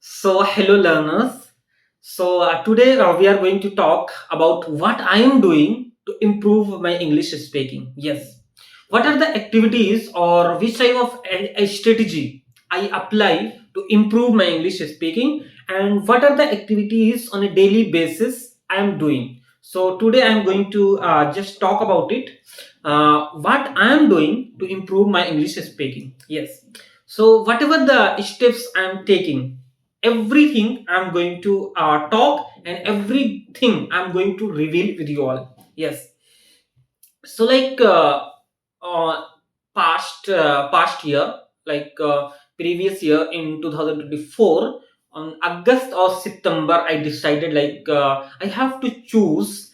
Hello learners. Today we are going to talk about what I am doing to improve my English speaking. Yes. What are the activities or which type of a strategy I apply to improve my English speaking, and what are the activities on a daily basis I am doing. So today I am going to just talk about it. What I am doing to improve my English speaking. Yes. So whatever the steps I am taking, everything I'm going to talk, and everything I'm going to reveal with you all. Yes. So like uh, past year, like previous year in 2024, on August or September, I decided like I have to choose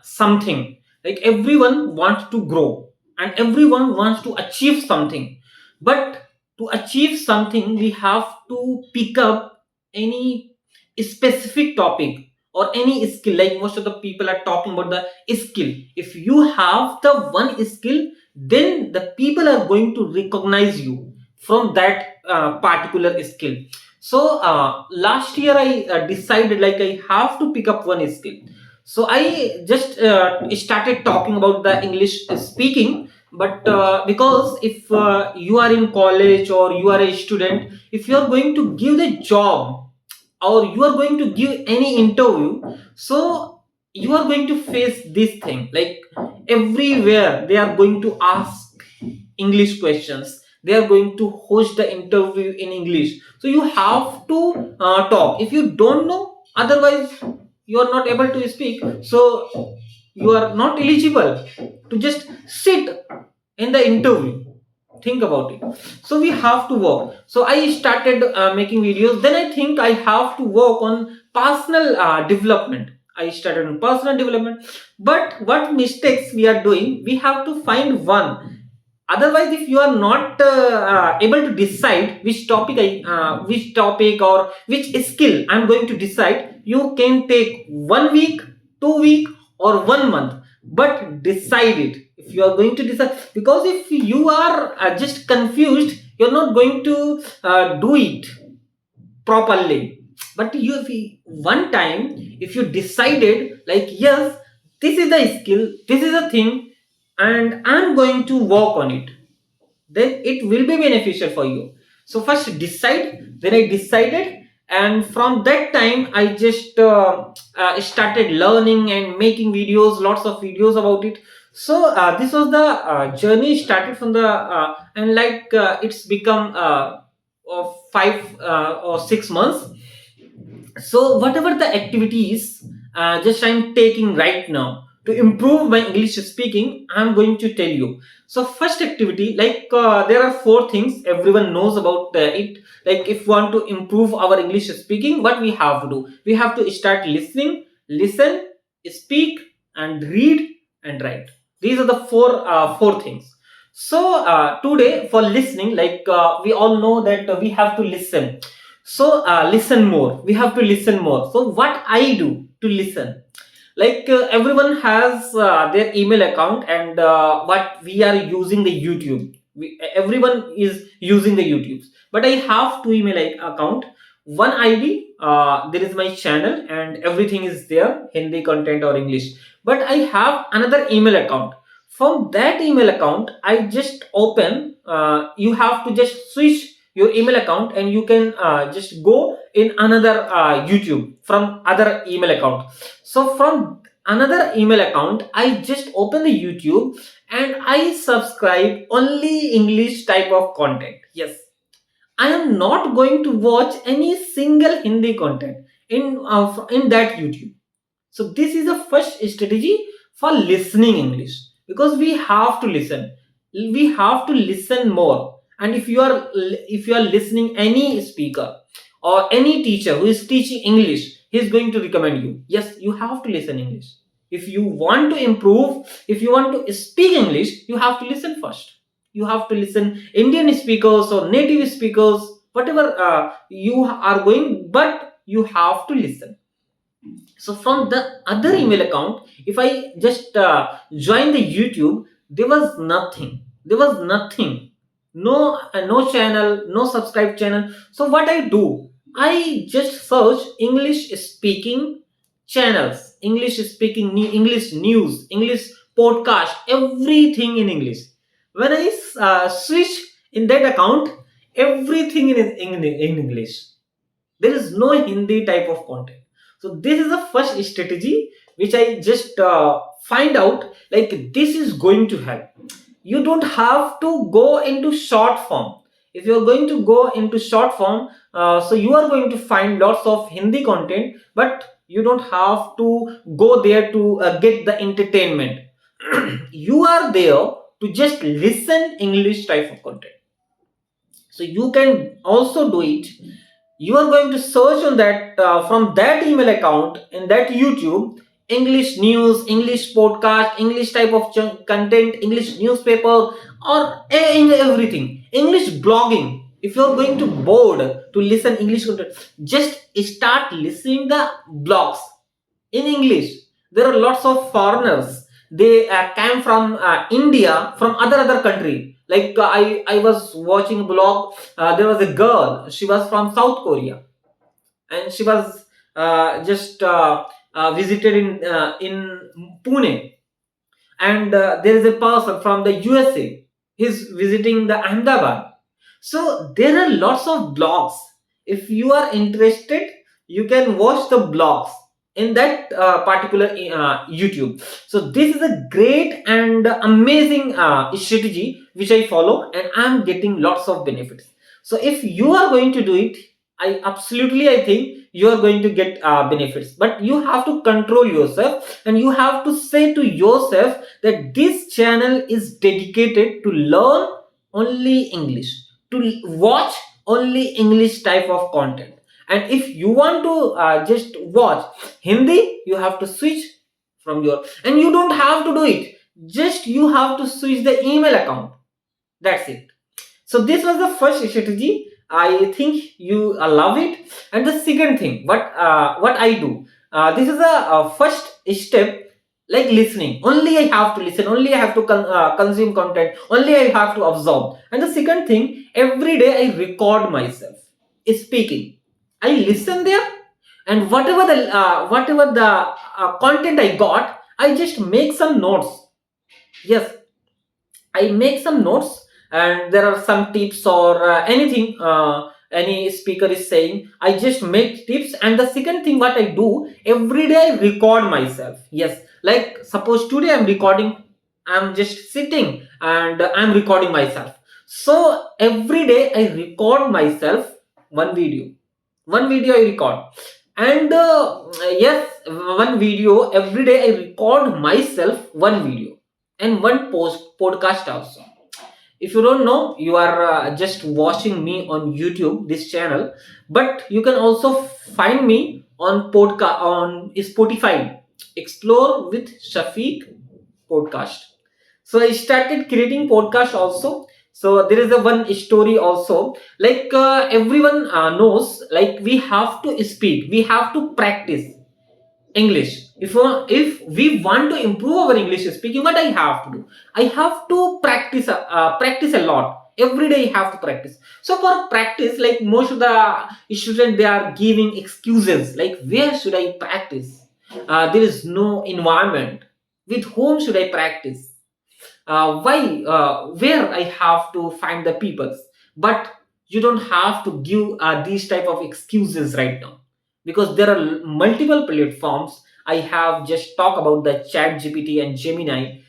something. Like everyone wants to grow and everyone wants to achieve something, but to achieve something we have to pick up any specific topic or any skill. Like most of the people are talking about the skill. If you have the one skill, then the people are going to recognize you from that particular skill. Last year I decided like I have to pick up one skill. So I just started talking about the English speaking. But because if you are in college or you are a student, if you are going to give the job or you are going to give any interview, so you are going to face this thing. Like everywhere they are going to ask English questions, they are going to host the interview in English, so you have to talk. If you don't know, otherwise you are not able to speak, so you are not eligible to just sit in the interview. Think about it. So we have to work. So I started making videos. Then I think I have to work on personal development. I started on personal development. But what mistakes we are doing, we have to find one. Otherwise, if you are not able to decide which topic or which skill I'm going to decide, you can take 1 week, 2 week, or 1 month, but decide it. If you are going to decide, because if you are just confused, you're not going to do it properly. But one time, if you decided like, yes, this is the skill, this is the thing, and I'm going to work on it, then it will be beneficial for you. So first decide. Then I decided, and from that time I just started learning and making videos, lots of videos about it. So this was the journey started from the and like it's become of 5 or 6 months. So whatever the activities just I'm taking right now to improve my English speaking, I'm going to tell you. So first activity, like there are four things everyone knows about it. Like if we want to improve our English speaking, what we have to do, we have to start listening, listen, speak, and read and write. These are the four things. So today for listening, like we all know that we have to listen. So listen more. We have to listen more. So what I do to listen, like everyone has their email account, and what we are using the YouTube. Everyone is using the YouTubes, but I have two email account. One ID, there is my channel, and everything is there, Hindi content or English. But I have another email account. From that email account, I just open. You have to just switch your email account, and you can just go in another YouTube from other email account. So from another email account, I just open the YouTube and I subscribe only English type of content. Yes, I am not going to watch any single Hindi content in that YouTube. So this is the first strategy for listening English, because we have to listen. We have to listen more. And if you are listening any speaker or any teacher who is teaching English, he is going to recommend you. Yes, you have to listen English. If you want to improve, if you want to speak English, you have to listen first. You have to listen Indian speakers or native speakers, whatever you are going, but you have to listen. So from the other email account, if I just join the YouTube, there was nothing. There was nothing. No, no channel, no subscribe channel. So what I do, I just search English speaking channels, English speaking, English news, English podcast, everything in English. When I switch in that account, everything in English. There is no Hindi type of content. So this is the first strategy which I just find out, like this is going to help. You don't have to go into short form. If you are going to go into short form, so you are going to find lots of Hindi content, but you don't have to go there to get the entertainment. You are there to just listen English type of content. So you can also do it. You are going to search on that from that email account in that YouTube, English news, English podcast, English type of content, English newspaper, or in everything, English blogging. If you are going to bored to listen English content, just start listening the blogs in English. There are lots of foreigners. They came from India, from other country. Like I was watching a blog. There was a girl. She was from South Korea, and she was just visited in Pune. And there is a person from the USA. He's visiting the Ahmedabad. So there are lots of blogs. If you are interested, you can watch the blogs in that particular YouTube. So this is a great and amazing strategy which I follow, and I'm getting lots of benefits. So if you are going to do it, I think you are going to get benefits. But you have to control yourself, and you have to say to yourself that this channel is dedicated to learn only English, to watch only English type of content. And if you want to just watch Hindi, you have to switch from your, and you don't have to do it, just you have to switch the email account. That's it. So this was the first strategy. I think you love it. And the second thing, what I do, this is the first step, like listening. Only I have to listen. Only I have to consume content. Only I have to absorb. And the second thing, every day I record myself speaking. I listen there, and whatever the content I got, I just make some notes. Yes, I make some notes, and there are some tips or anything any speaker is saying. I just make tips. And the second thing, what I do every day, I record myself. Yes, like suppose today I'm recording, I'm just sitting and I'm recording myself. So every day I record myself one video I record. And yes, one video every day I record myself one video, and one podcast also. If you don't know, you are just watching me on YouTube, this channel, but you can also find me on podcast on Spotify. Explore with Shafeeq podcast. So I started creating podcast also. So there is a one story also, like everyone knows, like we have to speak, we have to practice English. If we want to improve our English speaking, what I have to do? I have to practice a lot. Every day I have to practice. So for practice, like most of the students, they are giving excuses. Like where should I practice? There is no environment. With whom should I practice? Why where I have to find the peoples? But you don't have to give these type of excuses right now, because there are multiple platforms. I have just talk about the Chat GPT and Gemini.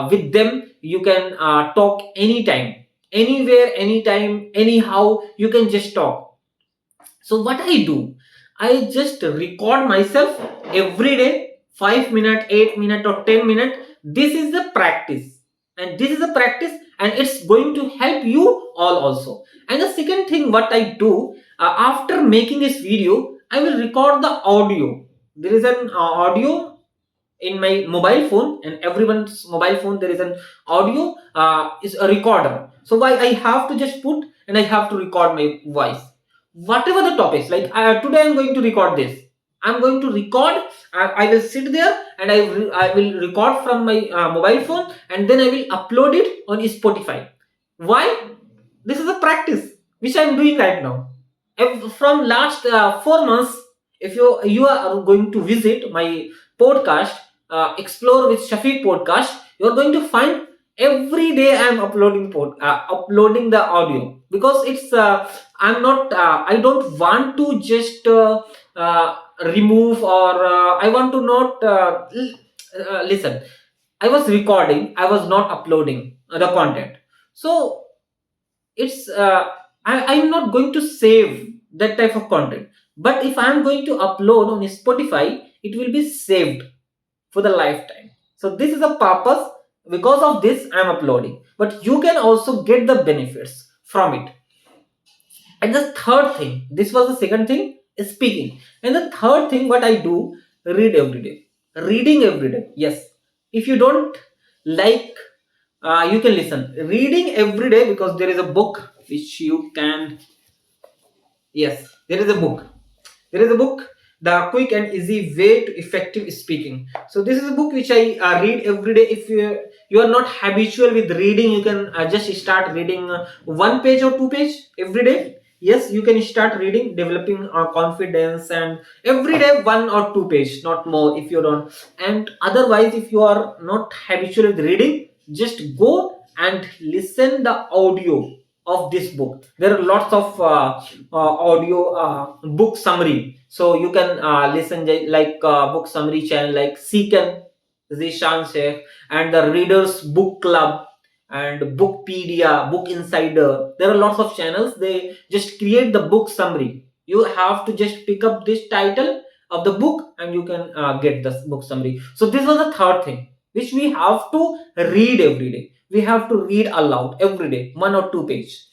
With them you can talk anytime, anywhere, anytime, anyhow, you can just talk. So what I do, I just record myself every day, 5 minute, 8 minute, or 10 minute. This is the practice, and this is the practice, and it's going to help you all also. And the second thing, what I do, after making this video, I will record the audio. There is an audio in my mobile phone, and everyone's mobile phone there is an audio is a recorder. So why I have to just put, and I have to record my voice, whatever the topics. Like today I'm going to record this, I'm going to record. I will sit there, and I will record from my mobile phone, and then I will upload it on Spotify. Why? This is a practice which I'm doing right now. From last 4 months, if you are going to visit my podcast, Explore with Shafeeq podcast, you are going to find every day I am uploading the audio, because it's I'm not I don't want to just uh, remove, or I want to not listen. I was recording, I was not uploading the content. So it's I'm not going to save that type of content. But if I'm going to upload on Spotify, it will be saved for the lifetime. So this is the purpose. Because of this, I'm uploading. But you can also get the benefits from it. And the third thing, this was the second thing, is speaking. And the third thing, what I do, read every day. Reading every day. Yes. If you don't like, you can listen. Reading every day, because there is a book which you can. Yes, there is a book. There is a book, The Quick and Easy Way to Effective Speaking. So this is a book which I read every day. If you are not habitual with reading, you can just start reading 1 page or 2 page every day. Yes, you can start reading, developing confidence, and every day 1 or 2 page, not more if you don't. And otherwise, if you are not habitual with reading, just go and listen the audio of this book. There are lots of audio book summary, so you can listen like book summary channel like Seekan, Zishan Sheikh, and the Readers Book Club, and Bookpedia, Book Insider. There are lots of channels. They just create the book summary. You have to just pick up this title of the book and you can get the book summary. So this was the third thing which we have to read every day. We have to read aloud every day, 1 or 2 page.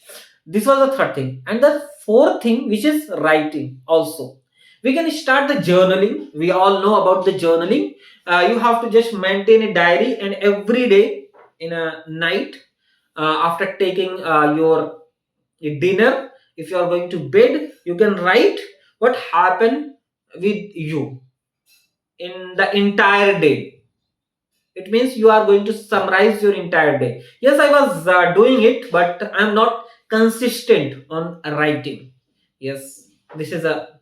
This was the third thing. And the fourth thing, which is writing also. We can start the journaling. We all know about the journaling. You have to just maintain a diary, and every day in a night, after taking your dinner, if you are going to bed, you can write what happened with you in the entire day. It means you are going to summarize your entire day. Yes, I was doing it, but I'm not consistent on writing. Yes, this is a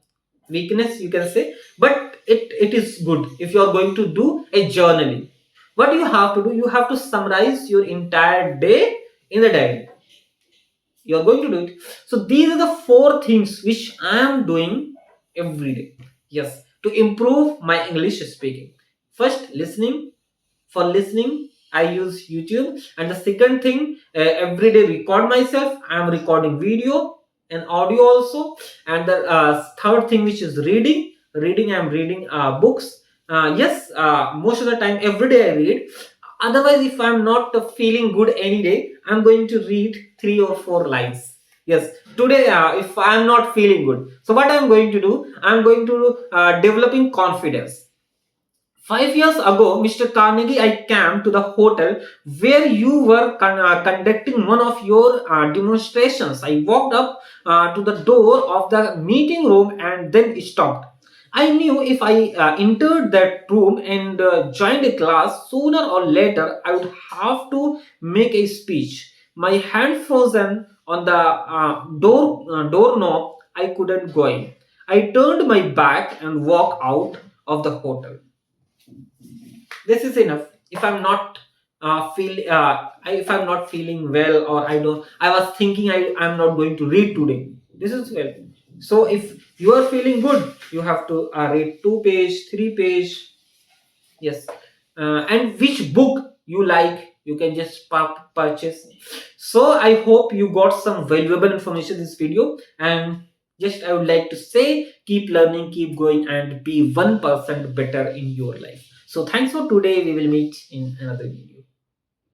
weakness, you can say, but it is good if you are going to do a journaling. What you have to do, you have to summarize your entire day in the diary. You are going to do it. So these are the four things which I am doing every day. Yes, to improve my English speaking. First, listening. For listening, I use YouTube. And the second thing, every day record myself. I am recording video and audio also. And the third thing, which is reading, I am reading books. Yes, most of the time every day I read. Otherwise, if I'm not feeling good any day, I'm going to read 3 or 4 lines. Yes, today if I'm not feeling good, so what I'm going to do, I'm going to developing confidence. 5 years ago, Mr. Carnegie, I came to the hotel where you were conducting one of your demonstrations. I walked up to the door of the meeting room and then stopped. I knew if I entered that room and joined a class, sooner or later I would have to make a speech. My hand frozen on the doorknob, I couldn't go in. I turned my back and walked out of the hotel. This is enough. If I'm not if I'm not feeling well, or I was thinking I'm not going to read today, this is well. So if you are feeling good, you have to read 2 page, 3 page. Yes. And which book you like, you can just purchase. So I hope you got some valuable information in this video. And just I would like to say, keep learning, keep going, and be 1% better in your life. So thanks for today. We will meet in another video.